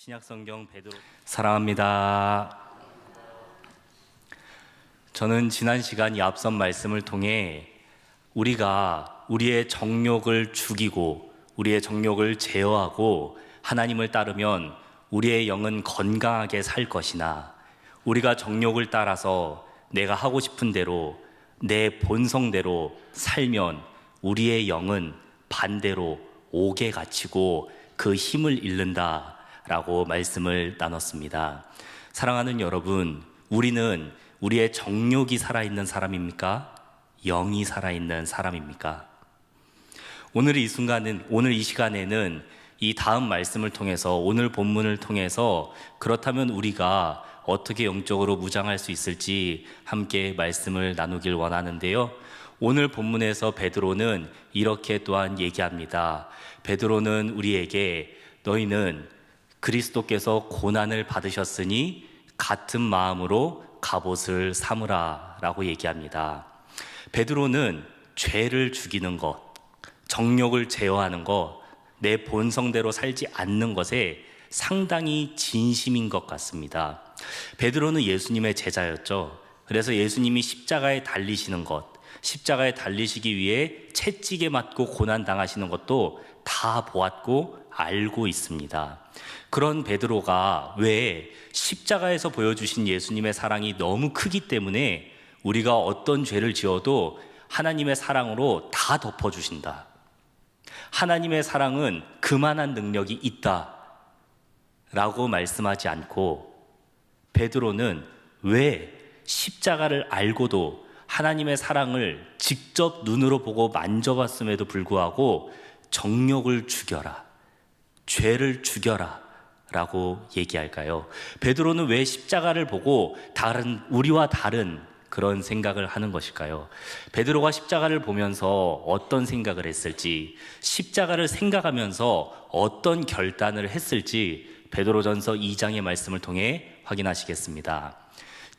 신약성경 베드로 사랑합니다. 저는 지난 시간 이 앞선 말씀을 통해 우리가 우리의 정욕을 죽이고 우리의 정욕을 제어하고 하나님을 따르면 우리의 영은 건강하게 살 것이나, 우리가 정욕을 따라서 내가 하고 싶은 대로 내 본성대로 살면 우리의 영은 반대로 옥에 갇히고 그 힘을 잃는다 라고 말씀을 나눴습니다. 사랑하는 여러분, 우리는 우리의 정욕이 살아있는 사람입니까? 영이 살아있는 사람입니까? 오늘 이 시간에는 이 다음 말씀을 통해서, 오늘 본문을 통해서 그렇다면 우리가 어떻게 영적으로 무장할 수 있을지 함께 말씀을 나누길 원하는데요. 오늘 본문에서 베드로는 이렇게 또한 얘기합니다. 베드로는 우리에게 너희는 그리스도께서 고난을 받으셨으니 같은 마음으로 갑옷을 삼으라 라고 얘기합니다. 베드로는 죄를 죽이는 것, 정욕을 제어하는 것, 내 본성대로 살지 않는 것에 상당히 진심인 것 같습니다. 베드로는 예수님의 제자였죠. 그래서 예수님이 십자가에 달리시는 것, 십자가에 달리시기 위해 채찍에 맞고 고난당하시는 것도 다 보았고 알고 있습니다. 그런 베드로가 왜 십자가에서 보여주신 예수님의 사랑이 너무 크기 때문에 우리가 어떤 죄를 지어도 하나님의 사랑으로 다 덮어주신다, 하나님의 사랑은 그만한 능력이 있다 라고 말씀하지 않고, 베드로는 왜 십자가를 알고도 하나님의 사랑을 직접 눈으로 보고 만져봤음에도 불구하고 정욕을 죽여라, 죄를 죽여라 라고 얘기할까요? 베드로는 왜 십자가를 보고 우리와 다른 그런 생각을 하는 것일까요? 베드로가 십자가를 보면서 어떤 생각을 했을지, 십자가를 생각하면서 어떤 결단을 했을지 베드로전서 2장의 말씀을 통해 확인하시겠습니다.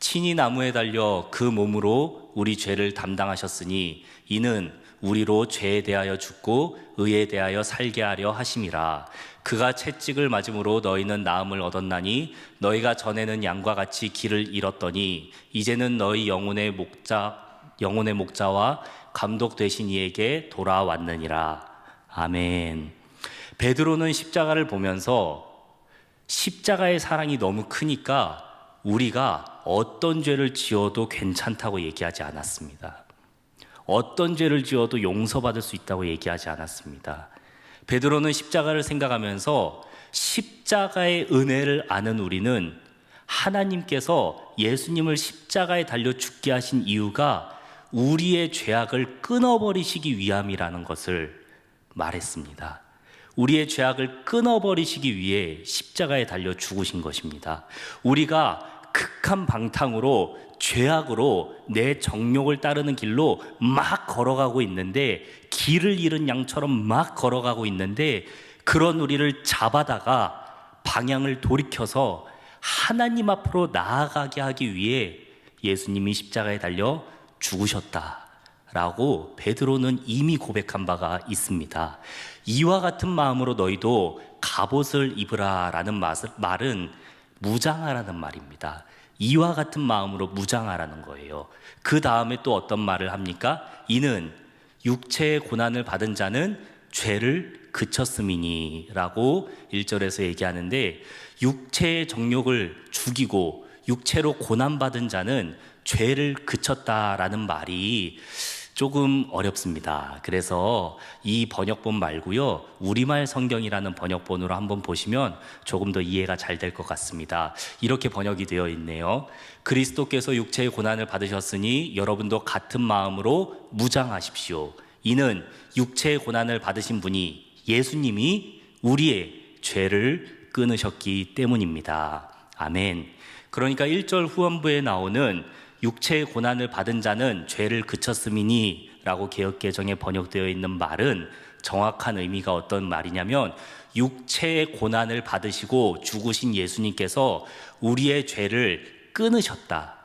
친히 나무에 달려 그 몸으로 우리 죄를 담당하셨으니 이는 우리로 죄에 대하여 죽고 의에 대하여 살게 하려 하심이라. 그가 채찍을 맞음으로 너희는 나음을 얻었나니 너희가 전에는 양과 같이 길을 잃었더니 이제는 너희 영혼의 목자와 감독 되신 이에게 돌아왔느니라. 아멘. 베드로는 십자가를 보면서 십자가의 사랑이 너무 크니까 우리가 어떤 죄를 지어도 괜찮다고 얘기하지 않았습니다. 어떤 죄를 지어도 용서받을 수 있다고 얘기하지 않았습니다. 베드로는 십자가를 생각하면서 십자가의 은혜를 아는 우리는 하나님께서 예수님을 십자가에 달려 죽게 하신 이유가 우리의 죄악을 끊어버리시기 위함이라는 것을 말했습니다. 우리의 죄악을 끊어버리시기 위해 십자가에 달려 죽으신 것입니다. 우리가 극한 방탕으로 죄악으로 내 정욕을 따르는 길로 막 걸어가고 있는데, 길을 잃은 양처럼 막 걸어가고 있는데, 그런 우리를 잡아다가 방향을 돌이켜서 하나님 앞으로 나아가게 하기 위해 예수님이 십자가에 달려 죽으셨다라고 베드로는 이미 고백한 바가 있습니다. 이와 같은 마음으로 너희도 갑옷을 입으라 라는 말은 무장하라는 말입니다. 이와 같은 마음으로 무장하라는 거예요. 그 다음에 또 어떤 말을 합니까? 이는 육체의 고난을 받은 자는 죄를 그쳤음이니 라고 1절에서 얘기하는데, 육체의 정욕을 죽이고 육체로 고난받은 자는 죄를 그쳤다라는 말이 조금 어렵습니다. 그래서 이 번역본 말고요, 우리말 성경이라는 번역본으로 한번 보시면 조금 더 이해가 잘 될 것 같습니다. 이렇게 번역이 되어 있네요. 그리스도께서 육체의 고난을 받으셨으니 여러분도 같은 마음으로 무장하십시오. 이는 육체의 고난을 받으신 분이 예수님이 우리의 죄를 끊으셨기 때문입니다. 아멘. 그러니까 1절 후반부에 나오는 육체의 고난을 받은 자는 죄를 그쳤음이니 라고 개역개정에 번역되어 있는 말은 정확한 의미가 어떤 말이냐면, 육체의 고난을 받으시고 죽으신 예수님께서 우리의 죄를 끊으셨다,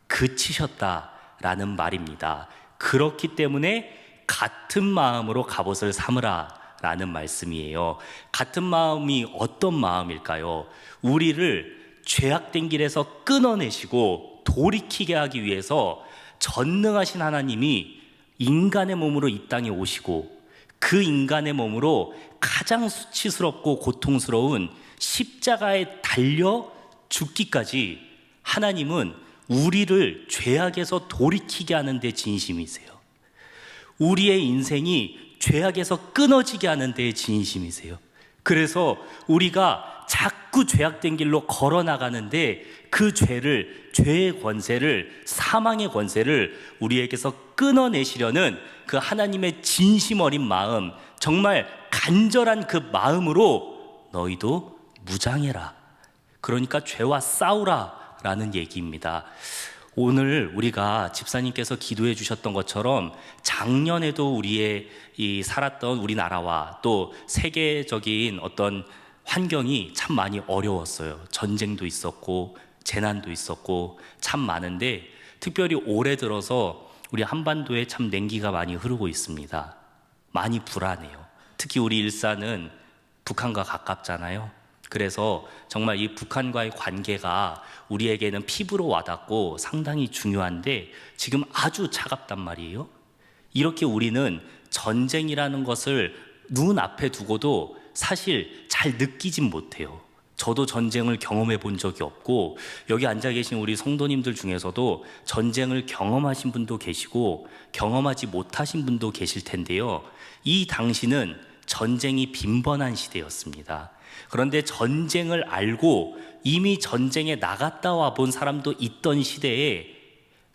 그치셨다라는 말입니다. 그렇기 때문에 같은 마음으로 갑옷을 삼으라 라는 말씀이에요. 같은 마음이 어떤 마음일까요? 우리를 죄악된 길에서 끊어내시고 돌이키게 하기 위해서 전능하신 하나님이 인간의 몸으로 이 땅에 오시고 그 인간의 몸으로 가장 수치스럽고 고통스러운 십자가에 달려 죽기까지 하나님은 우리를 죄악에서 돌이키게 하는 데 진심이세요. 우리의 인생이 죄악에서 끊어지게 하는 데 진심이세요. 그래서 우리가 자꾸 죄악된 길로 걸어나가는데 그 죄의 권세를, 사망의 권세를 우리에게서 끊어내시려는 그 하나님의 진심 어린 마음, 정말 간절한 그 마음으로 너희도 무장해라. 그러니까 죄와 싸우라 라는 얘기입니다. 오늘 우리가 집사님께서 기도해 주셨던 것처럼 작년에도 우리의 살았던 우리나라와 또 세계적인 어떤 환경이 참 많이 어려웠어요. 전쟁도 있었고 재난도 있었고 참 많은데 특별히 올해 들어서 우리 한반도에 참 냉기가 많이 흐르고 있습니다. 많이 불안해요. 특히 우리 일산은 북한과 가깝잖아요. 그래서 정말 이 북한과의 관계가 우리에게는 피부로 와닿고 상당히 중요한데 지금 아주 차갑단 말이에요. 이렇게 우리는 전쟁이라는 것을 눈앞에 두고도 사실 잘 느끼진 못해요. 저도 전쟁을 경험해 본 적이 없고 여기 앉아 계신 우리 성도님들 중에서도 전쟁을 경험하신 분도 계시고 경험하지 못하신 분도 계실 텐데요. 이 당시는 전쟁이 빈번한 시대였습니다. 그런데 전쟁을 알고 이미 전쟁에 나갔다 와 본 사람도 있던 시대에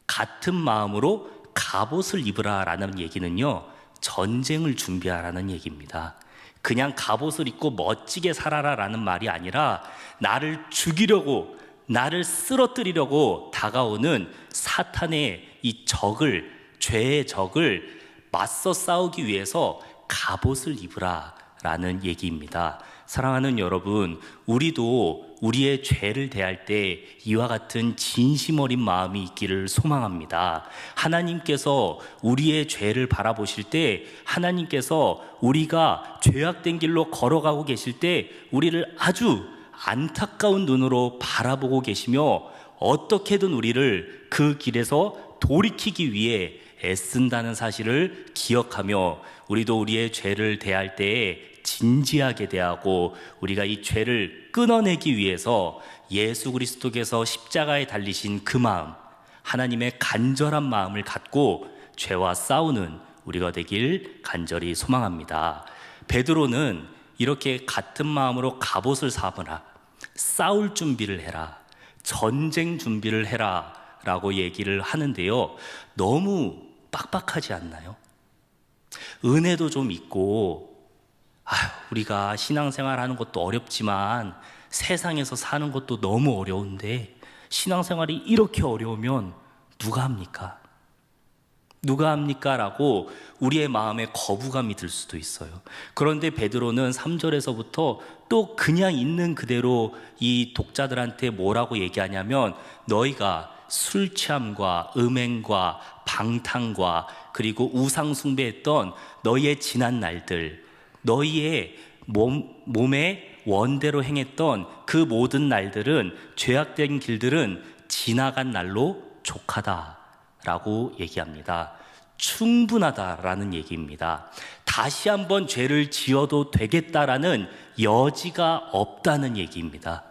같은 마음으로 갑옷을 입으라라는 얘기는요, 전쟁을 준비하라는 얘기입니다. 그냥 갑옷을 입고 멋지게 살아라라는 말이 아니라 나를 죽이려고, 나를 쓰러뜨리려고 다가오는 사탄의 이 적을, 죄의 적을 맞서 싸우기 위해서 갑옷을 입으라라는 얘기입니다. 사랑하는 여러분, 우리도 우리의 죄를 대할 때 이와 같은 진심 어린 마음이 있기를 소망합니다. 하나님께서 우리의 죄를 바라보실 때, 하나님께서 우리가 죄악된 길로 걸어가고 계실 때 우리를 아주 안타까운 눈으로 바라보고 계시며 어떻게든 우리를 그 길에서 돌이키기 위해 애쓴다는 사실을 기억하며 우리도 우리의 죄를 대할 때에 진지하게 대하고 우리가 이 죄를 끊어내기 위해서 예수 그리스도께서 십자가에 달리신 그 마음, 하나님의 간절한 마음을 갖고 죄와 싸우는 우리가 되길 간절히 소망합니다. 베드로는 이렇게 같은 마음으로 갑옷을 삼으라, 싸울 준비를 해라, 전쟁 준비를 해라 라고 얘기를 하는데요, 너무 빡빡하지 않나요? 은혜도 좀 있고 우리가 신앙생활 하는 것도 어렵지만 세상에서 사는 것도 너무 어려운데 신앙생활이 이렇게 어려우면 누가 합니까? 누가 합니까? 라고 우리의 마음에 거부감이 들 수도 있어요. 그런데 베드로는 3절에서부터 또 그냥 있는 그대로 이 독자들한테 뭐라고 얘기하냐면 너희가 술 취함과 음행과 방탕과 그리고 우상 숭배했던 너희의 지난 날들, 너희의 몸의 원대로 행했던 그 모든 날들은, 죄악된 길들은 지나간 날로 족하다라고 얘기합니다. 충분하다라는 얘기입니다. 다시 한번 죄를 지어도 되겠다라는 여지가 없다는 얘기입니다.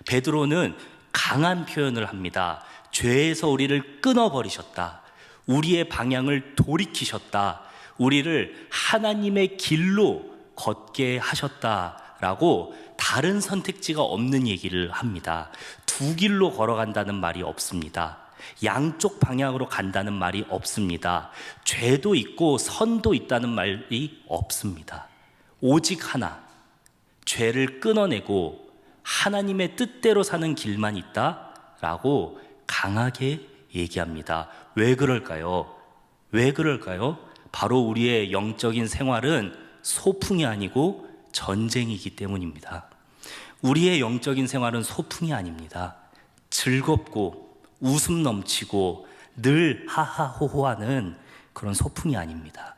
베드로는 강한 표현을 합니다. 죄에서 우리를 끊어버리셨다. 우리의 방향을 돌이키셨다. 우리를 하나님의 길로 걷게 하셨다라고 다른 선택지가 없는 얘기를 합니다. 두 길로 걸어간다는 말이 없습니다. 양쪽 방향으로 간다는 말이 없습니다. 죄도 있고 선도 있다는 말이 없습니다. 오직 하나, 죄를 끊어내고 하나님의 뜻대로 사는 길만 있다라고 강하게 얘기합니다. 왜 그럴까요? 왜 그럴까요? 바로 우리의 영적인 생활은 소풍이 아니고 전쟁이기 때문입니다. 우리의 영적인 생활은 소풍이 아닙니다. 즐겁고 웃음 넘치고 늘 하하호호하는 그런 소풍이 아닙니다.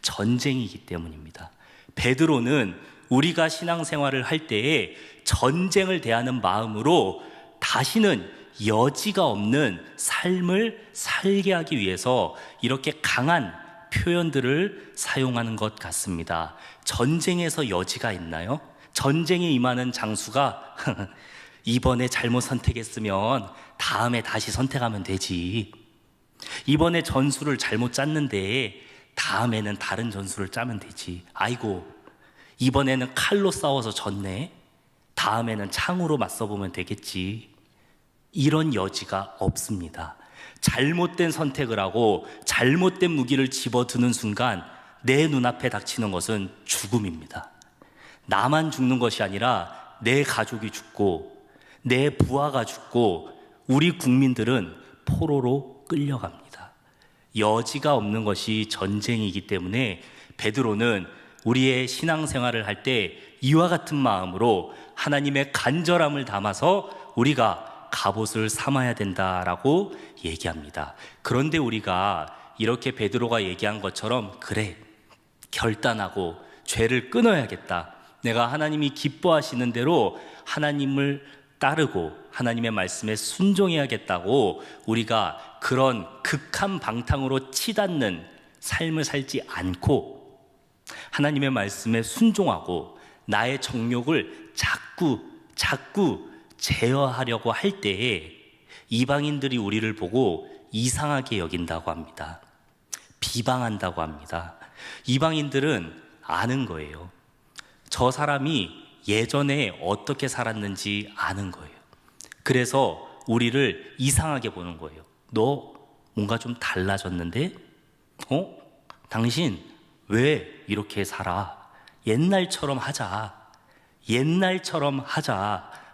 전쟁이기 때문입니다. 베드로는 우리가 신앙생활을 할 때에 전쟁을 대하는 마음으로 다시는 여지가 없는 삶을 살게 하기 위해서 이렇게 강한 표현들을 사용하는 것 같습니다. 전쟁에서 여지가 있나요? 전쟁에 임하는 장수가 이번에 잘못 선택했으면 다음에 다시 선택하면 되지. 이번에 전술을 잘못 짰는데 다음에는 다른 전술을 짜면 되지. 아이고, 이번에는 칼로 싸워서 졌네. 다음에는 창으로 맞서보면 되겠지. 이런 여지가 없습니다. 잘못된 선택을 하고 잘못된 무기를 집어드는 순간 내 눈앞에 닥치는 것은 죽음입니다. 나만 죽는 것이 아니라 내 가족이 죽고 내 부하가 죽고 우리 국민들은 포로로 끌려갑니다. 여지가 없는 것이 전쟁이기 때문에 베드로는 우리의 신앙생활을 할 때 이와 같은 마음으로 하나님의 간절함을 담아서 우리가 갑옷을 삼아야 된다라고 얘기합니다. 그런데 우리가 이렇게 베드로가 얘기한 것처럼 그래, 결단하고 죄를 끊어야겠다. 내가 하나님이 기뻐하시는 대로 하나님을 따르고 하나님의 말씀에 순종해야겠다고 우리가 그런 극한 방탕으로 치닫는 삶을 살지 않고 하나님의 말씀에 순종하고 나의 정욕을 자꾸 제어하려고 할 때에 이방인들이 우리를 보고 이상하게 여긴다고 합니다. 비방한다고 합니다. 이방인들은 아는 거예요. 저 사람이 예전에 어떻게 살았는지 아는 거예요. 그래서 우리를 이상하게 보는 거예요. 너 뭔가 좀 달라졌는데? 당신 왜 이렇게 살아? 옛날처럼 하자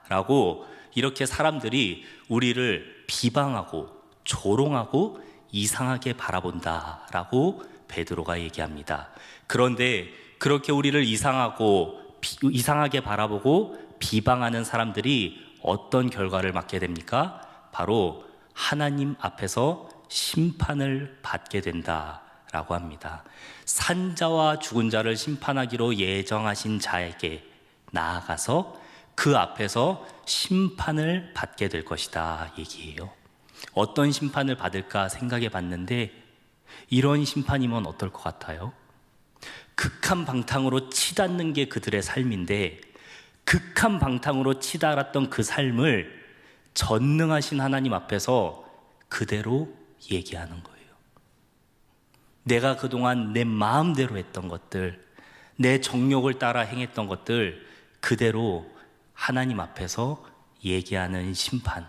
라고 이렇게 사람들이 우리를 비방하고 조롱하고 이상하게 바라본다라고 베드로가 얘기합니다. 그런데 그렇게 우리를 이상하게 바라보고 비방하는 사람들이 어떤 결과를 맞게 됩니까? 바로 하나님 앞에서 심판을 받게 된다라고 합니다. 산자와 죽은 자를 심판하기로 예정하신 자에게 나아가서 그 앞에서 심판을 받게 될 것이다 얘기해요. 어떤 심판을 받을까 생각해 봤는데 이런 심판이면 어떨 것 같아요? 극한 방탕으로 치닫는 게 그들의 삶인데 극한 방탕으로 치달았던 그 삶을 전능하신 하나님 앞에서 그대로 얘기하는 거예요. 내가 그동안 내 마음대로 했던 것들, 내 정욕을 따라 행했던 것들 그대로 하나님 앞에서 얘기하는 심판,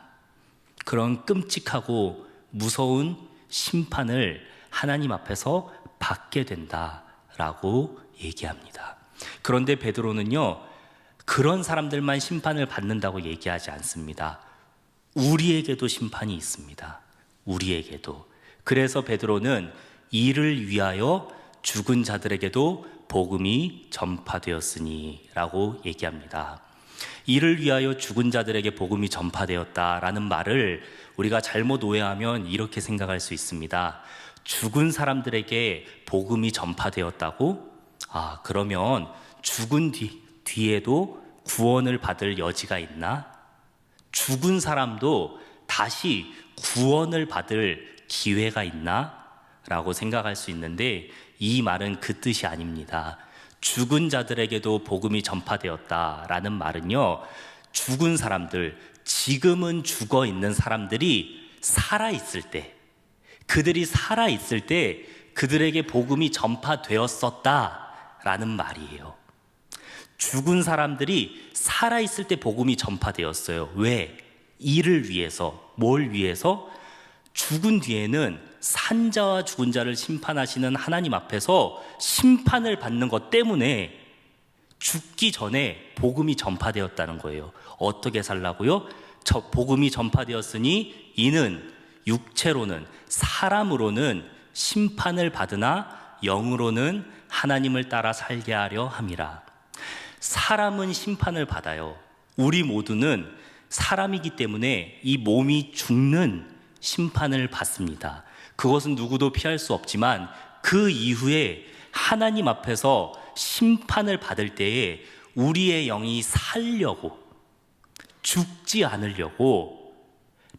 그런 끔찍하고 무서운 심판을 하나님 앞에서 받게 된다라고 얘기합니다. 그런데 베드로는요, 그런 사람들만 심판을 받는다고 얘기하지 않습니다. 우리에게도 심판이 있습니다. 우리에게도. 그래서 베드로는 이를 위하여 죽은 자들에게도 복음이 전파되었으니 라고 얘기합니다. 이를 위하여 죽은 자들에게 복음이 전파되었다라는 말을 우리가 잘못 오해하면 이렇게 생각할 수 있습니다. 죽은 사람들에게 복음이 전파되었다고? 그러면 죽은 뒤에도 구원을 받을 여지가 있나? 죽은 사람도 다시 구원을 받을 기회가 있나? 라고 생각할 수 있는데 이 말은 그 뜻이 아닙니다. 죽은 자들에게도 복음이 전파되었다라는 말은요, 죽은 사람들, 지금은 죽어 있는 사람들이 살아있을 때, 그들이 살아있을 때 그들에게 복음이 전파되었었다라는 말이에요. 죽은 사람들이 살아있을 때 복음이 전파되었어요. 왜? 이를 위해서. 뭘 위해서? 죽은 뒤에는 산자와 죽은 자를 심판하시는 하나님 앞에서 심판을 받는 것 때문에 죽기 전에 복음이 전파되었다는 거예요. 어떻게 살라고요? 저 복음이 전파되었으니 이는 육체로는, 사람으로는 심판을 받으나 영으로는 하나님을 따라 살게 하려 함이라. 사람은 심판을 받아요. 우리 모두는 사람이기 때문에 이 몸이 죽는 심판을 받습니다. 그것은 누구도 피할 수 없지만 그 이후에 하나님 앞에서 심판을 받을 때에 우리의 영이 살려고, 죽지 않으려고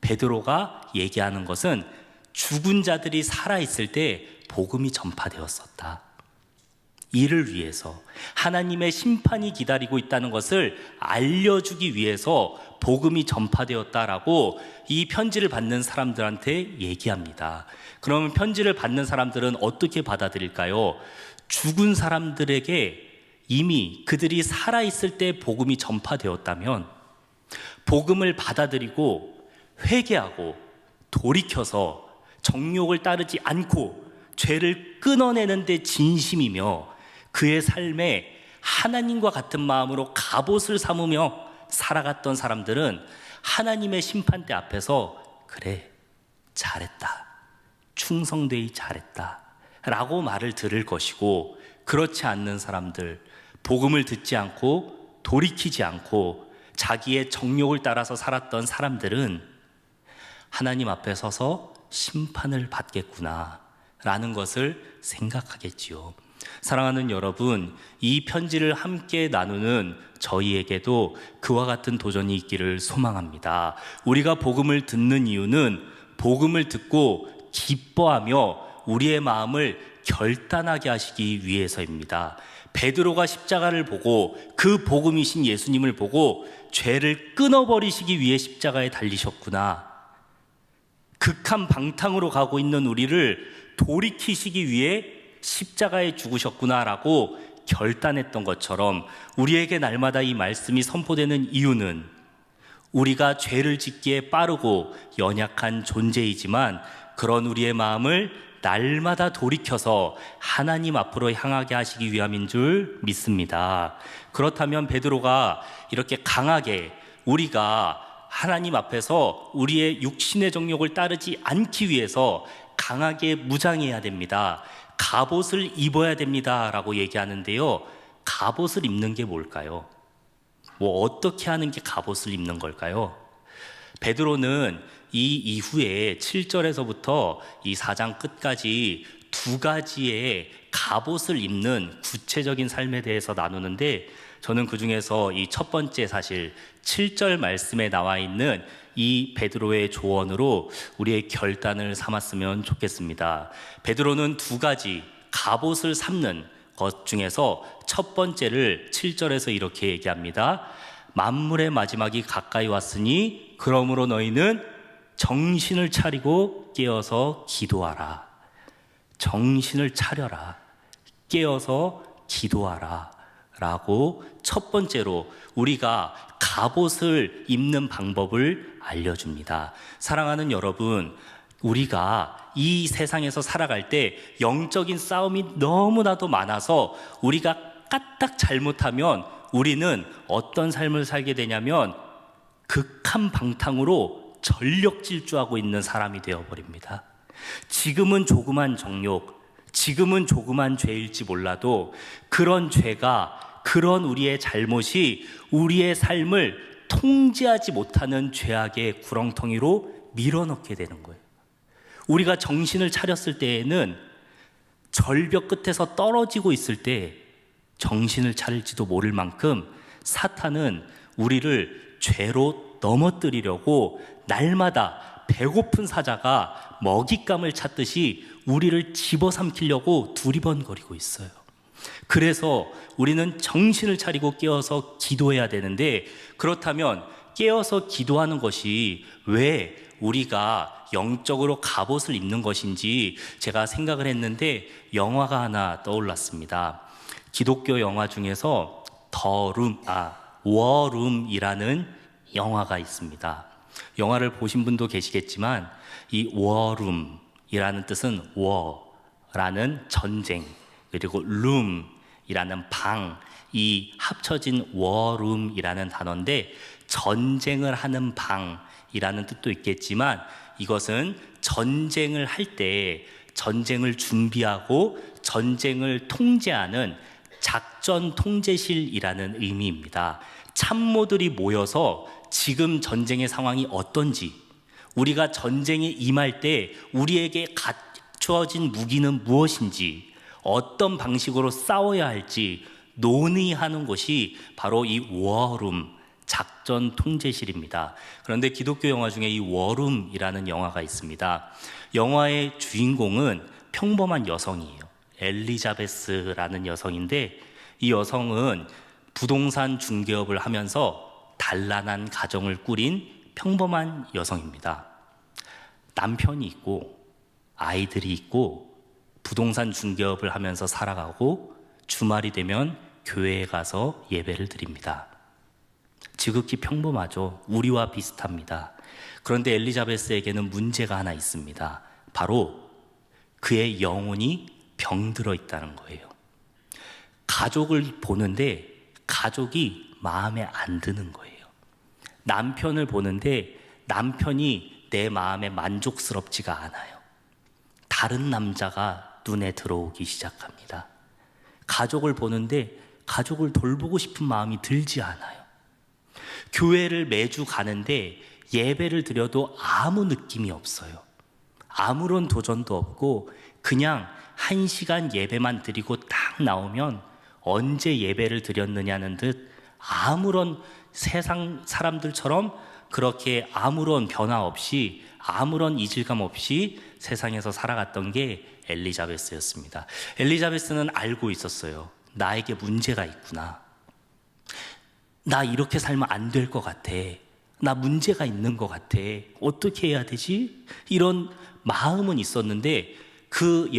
베드로가 얘기하는 것은 죽은 자들이 살아있을 때 복음이 전파되었었다. 이를 위해서, 하나님의 심판이 기다리고 있다는 것을 알려주기 위해서 복음이 전파되었다라고 이 편지를 받는 사람들한테 얘기합니다. 그러면 편지를 받는 사람들은 어떻게 받아들일까요? 죽은 사람들에게 이미 그들이 살아있을 때 복음이 전파되었다면 복음을 받아들이고 회개하고 돌이켜서 정욕을 따르지 않고 죄를 끊어내는 데 진심이며 그의 삶에 하나님과 같은 마음으로 갑옷을 삼으며 살아갔던 사람들은 하나님의 심판대 앞에서 그래, 잘했다, 충성되이 잘했다 라고 말을 들을 것이고, 그렇지 않는 사람들, 복음을 듣지 않고 돌이키지 않고 자기의 정욕을 따라서 살았던 사람들은 하나님 앞에 서서 심판을 받겠구나 라는 것을 생각하겠지요. 사랑하는 여러분, 이 편지를 함께 나누는 저희에게도 그와 같은 도전이 있기를 소망합니다. 우리가 복음을 듣는 이유는 복음을 듣고 기뻐하며 우리의 마음을 결단하게 하시기 위해서입니다. 베드로가 십자가를 보고 그 복음이신 예수님을 보고 죄를 끊어버리시기 위해 십자가에 달리셨구나, 극한 방탕으로 가고 있는 우리를 돌이키시기 위해 십자가에 죽으셨구나라고 결단했던 것처럼 우리에게 날마다 이 말씀이 선포되는 이유는 우리가 죄를 짓기에 빠르고 연약한 존재이지만 그런 우리의 마음을 날마다 돌이켜서 하나님 앞으로 향하게 하시기 위함인 줄 믿습니다. 그렇다면 베드로가 이렇게 강하게 우리가 하나님 앞에서 우리의 육신의 정욕을 따르지 않기 위해서 강하게 무장해야 됩니다, 갑옷을 입어야 됩니다 라고 얘기하는데요, 갑옷을 입는 게 뭘까요? 어떻게 하는 게 갑옷을 입는 걸까요? 베드로는 이 이후에 7절에서부터 이 4장 끝까지 두 가지의 갑옷을 입는 구체적인 삶에 대해서 나누는데, 저는 그 중에서 이 첫 번째, 사실 7절 말씀에 나와 있는 이 베드로의 조언으로 우리의 결단을 삼았으면 좋겠습니다. 베드로는 두 가지 갑옷을 삼는 것 중에서 첫 번째를 7절에서 이렇게 얘기합니다. 만물의 마지막이 가까이 왔으니 그러므로 너희는 정신을 차리고 깨어서 기도하라. 정신을 차려라, 깨어서 기도하라 라고 첫 번째로 우리가 갑옷을 입는 방법을 알려줍니다. 사랑하는 여러분, 우리가 이 세상에서 살아갈 때 영적인 싸움이 너무나도 많아서 우리가 까딱 잘못하면 우리는 어떤 삶을 살게 되냐면 극한 방탕으로 전력 질주하고 있는 사람이 되어버립니다. 지금은 조그만 정욕, 지금은 조그만 죄일지 몰라도 그런 죄가, 그런 우리의 잘못이 우리의 삶을 통제하지 못하는 죄악의 구렁텅이로 밀어넣게 되는 거예요. 우리가 정신을 차렸을 때에는 절벽 끝에서 떨어지고 있을 때 정신을 차릴지도 모를 만큼 사탄은 우리를 죄로 넘어뜨리려고 날마다 배고픈 사자가 먹잇감을 찾듯이 우리를 집어삼키려고 두리번거리고 있어요. 그래서 우리는 정신을 차리고 깨어서 기도해야 되는데, 그렇다면 깨어서 기도하는 것이 왜 우리가 영적으로 갑옷을 입는 것인지 제가 생각을 했는데 영화가 하나 떠올랐습니다. 기독교 영화 중에서 워룸이라는 영화가 있습니다. 영화를 보신 분도 계시겠지만 이 워룸이라는 뜻은 워라는 전쟁, 그리고 룸이라는 방, 이 합쳐진 워룸이라는 단어인데 전쟁을 하는 방이라는 뜻도 있겠지만 이것은 전쟁을 할 때 전쟁을 준비하고 전쟁을 통제하는 작전 통제실이라는 의미입니다. 참모들이 모여서 지금 전쟁의 상황이 어떤지, 우리가 전쟁에 임할 때 우리에게 갖추어진 무기는 무엇인지, 어떤 방식으로 싸워야 할지 논의하는 곳이 바로 이 워룸, 작전 통제실입니다. 그런데 기독교 영화 중에 이 워룸이라는 영화가 있습니다. 영화의 주인공은 평범한 여성이에요. 엘리자베스라는 여성인데, 이 여성은 부동산 중개업을 하면서 단란한 가정을 꾸린 평범한 여성입니다. 남편이 있고 아이들이 있고 부동산 중개업을 하면서 살아가고 주말이 되면 교회에 가서 예배를 드립니다. 지극히 평범하죠. 우리와 비슷합니다. 그런데 엘리자베스에게는 문제가 하나 있습니다. 바로 그의 영혼이 병들어 있다는 거예요. 가족을 보는데 가족이 마음에 안 드는 거예요. 남편을 보는데 남편이 내 마음에 만족스럽지가 않아요. 다른 남자가 눈에 들어오기 시작합니다. 가족을 보는데 가족을 돌보고 싶은 마음이 들지 않아요. 교회를 매주 가는데 예배를 드려도 아무 느낌이 없어요. 아무런 도전도 없고 그냥 1시간 예배만 드리고 딱 나오면 언제 예배를 드렸느냐는 듯 아무런 세상 사람들처럼 그렇게 아무런 변화 없이 아무런 이질감 없이 세상에서 살아갔던 게 엘리자베스였습니다. 엘리자베스는 알고 있었어요. 나에게 문제가 있구나. 나 이렇게 살면 안 될 것 같아. 나 문제가 있는 것 같아. 어떻게 해야 되지? 이런 마음은 있었는데 그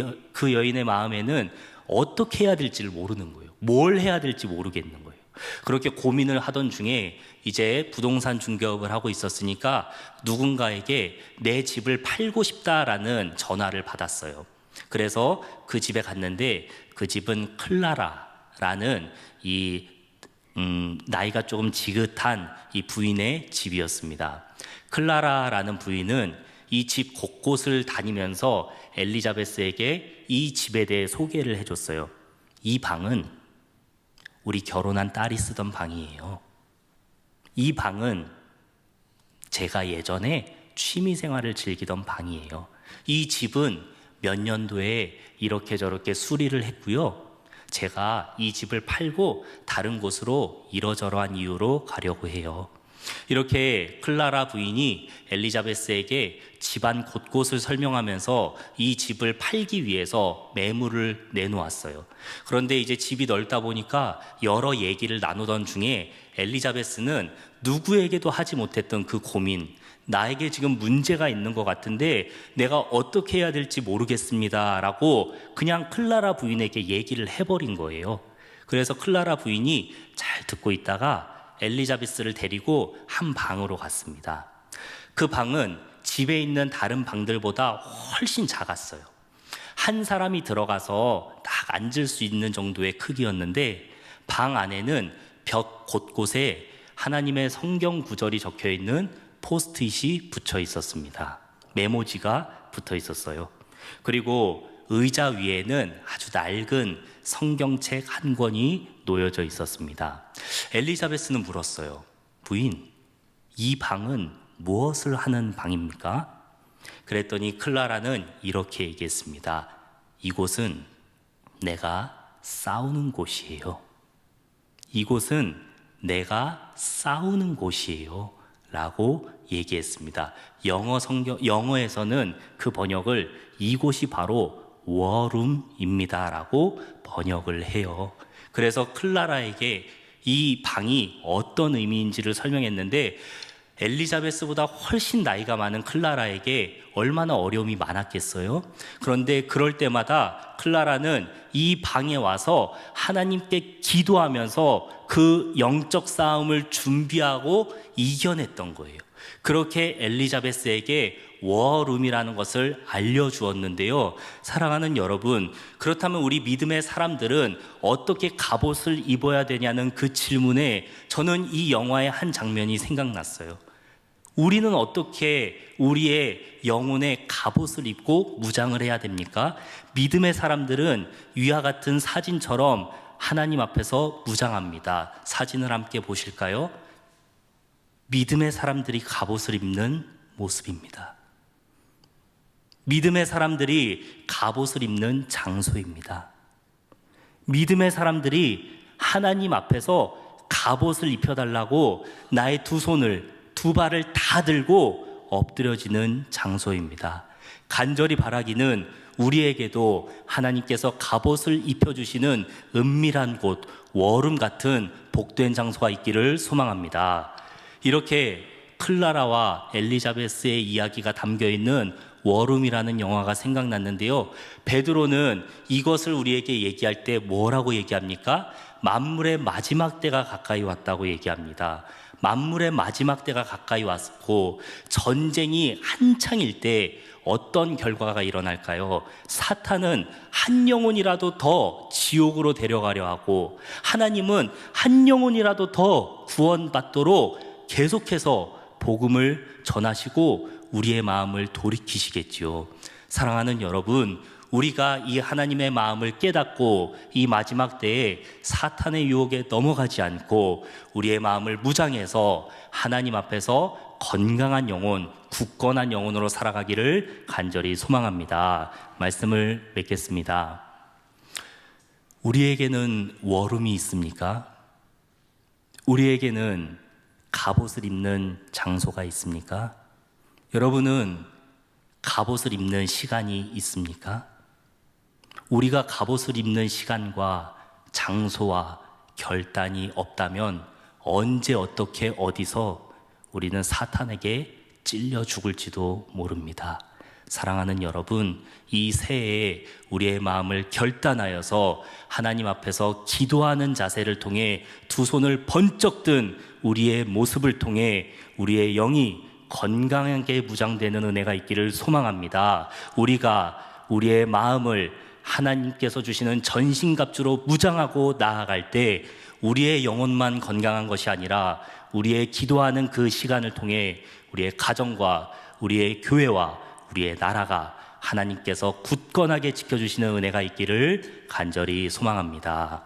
여인의 마음에는 어떻게 해야 될지를 모르는 거예요. 뭘 해야 될지 모르겠는 거예요. 그렇게 고민을 하던 중에 이제 부동산 중개업을 하고 있었으니까 누군가에게 내 집을 팔고 싶다라는 전화를 받았어요. 그래서 그 집에 갔는데 그 집은 클라라라는 나이가 조금 지긋한 이 부인의 집이었습니다. 클라라라는 부인은 이 집 곳곳을 다니면서 엘리자베스에게 이 집에 대해 소개를 해줬어요. 이 방은 우리 결혼한 딸이 쓰던 방이에요. 이 방은 제가 예전에 취미 생활을 즐기던 방이에요. 이 집은 몇 년도에 이렇게 저렇게 수리를 했고요. 제가 이 집을 팔고 다른 곳으로 이러저러한 이유로 가려고 해요. 이렇게 클라라 부인이 엘리자베스에게 집안 곳곳을 설명하면서 이 집을 팔기 위해서 매물을 내놓았어요. 그런데 이제 집이 넓다 보니까 여러 얘기를 나누던 중에 엘리자베스는 누구에게도 하지 못했던 그 고민, 나에게 지금 문제가 있는 것 같은데 내가 어떻게 해야 될지 모르겠습니다 라고 그냥 클라라 부인에게 얘기를 해버린 거예요. 그래서 클라라 부인이 잘 듣고 있다가 엘리자베스를 데리고 한 방으로 갔습니다. 그 방은 집에 있는 다른 방들보다 훨씬 작았어요. 한 사람이 들어가서 딱 앉을 수 있는 정도의 크기였는데 방 안에는 벽 곳곳에 하나님의 성경 구절이 적혀 있는 포스트잇이 붙여 있었습니다. 메모지가 붙어 있었어요. 그리고 의자 위에는 아주 낡은 성경책 한 권이 놓여져 있었습니다. 엘리자베스는 물었어요. 부인, 이 방은 무엇을 하는 방입니까? 그랬더니 클라라는 이렇게 얘기했습니다. 이곳은 내가 싸우는 곳이에요. 이곳은 내가 싸우는 곳이에요. 라고 얘기했습니다. 영어에서는 그 번역을 이곳이 바로 워룸입니다 라고 번역을 해요. 그래서 클라라에게 이 방이 어떤 의미인지를 설명했는데 엘리자베스보다 훨씬 나이가 많은 클라라에게 얼마나 어려움이 많았겠어요? 그런데 그럴 때마다 클라라는 이 방에 와서 하나님께 기도하면서 그 영적 싸움을 준비하고 이겨냈던 거예요. 그렇게 엘리자베스에게 워룸이라는 것을 알려주었는데요. 사랑하는 여러분, 그렇다면 우리 믿음의 사람들은 어떻게 갑옷을 입어야 되냐는 그 질문에 저는 이 영화의 한 장면이 생각났어요. 우리는 어떻게 우리의 영혼의 갑옷을 입고 무장을 해야 됩니까? 믿음의 사람들은 위와 같은 사진처럼 하나님 앞에서 무장합니다. 사진을 함께 보실까요? 믿음의 사람들이 갑옷을 입는 모습입니다. 믿음의 사람들이 갑옷을 입는 장소입니다. 믿음의 사람들이 하나님 앞에서 갑옷을 입혀달라고 나의 두 손을, 두 발을 다 들고 엎드려지는 장소입니다. 간절히 바라기는 우리에게도 하나님께서 갑옷을 입혀주시는 은밀한 곳, 워룸 같은 복된 장소가 있기를 소망합니다. 이렇게 클라라와 엘리자베스의 이야기가 담겨있는 워룸이라는 영화가 생각났는데요, 베드로는 이것을 우리에게 얘기할 때 뭐라고 얘기합니까? 만물의 마지막 때가 가까이 왔다고 얘기합니다. 만물의 마지막 때가 가까이 왔고 전쟁이 한창일 때 어떤 결과가 일어날까요? 사탄은 한 영혼이라도 더 지옥으로 데려가려 하고, 하나님은 한 영혼이라도 더 구원받도록 계속해서 복음을 전하시고 우리의 마음을 돌이키시겠지요. 사랑하는 여러분, 우리가 이 하나님의 마음을 깨닫고 이 마지막 때에 사탄의 유혹에 넘어가지 않고 우리의 마음을 무장해서 하나님 앞에서 건강한 영혼, 굳건한 영혼으로 살아가기를 간절히 소망합니다. 말씀을 맺겠습니다. 우리에게는 워룸이 있습니까? 우리에게는 갑옷을 입는 장소가 있습니까? 여러분은 갑옷을 입는 시간이 있습니까? 우리가 갑옷을 입는 시간과 장소와 결단이 없다면 언제 어떻게 어디서 우리는 사탄에게 찔려 죽을지도 모릅니다. 사랑하는 여러분, 이 새해에 우리의 마음을 결단하여서 하나님 앞에서 기도하는 자세를 통해 두 손을 번쩍 든 우리의 모습을 통해 우리의 영이 건강하게 무장되는 은혜가 있기를 소망합니다. 우리가 우리의 마음을 하나님께서 주시는 전신갑주로 무장하고 나아갈 때 우리의 영혼만 건강한 것이 아니라 우리의 기도하는 그 시간을 통해 우리의 가정과 우리의 교회와 우리의 나라가 하나님께서 굳건하게 지켜주시는 은혜가 있기를 간절히 소망합니다.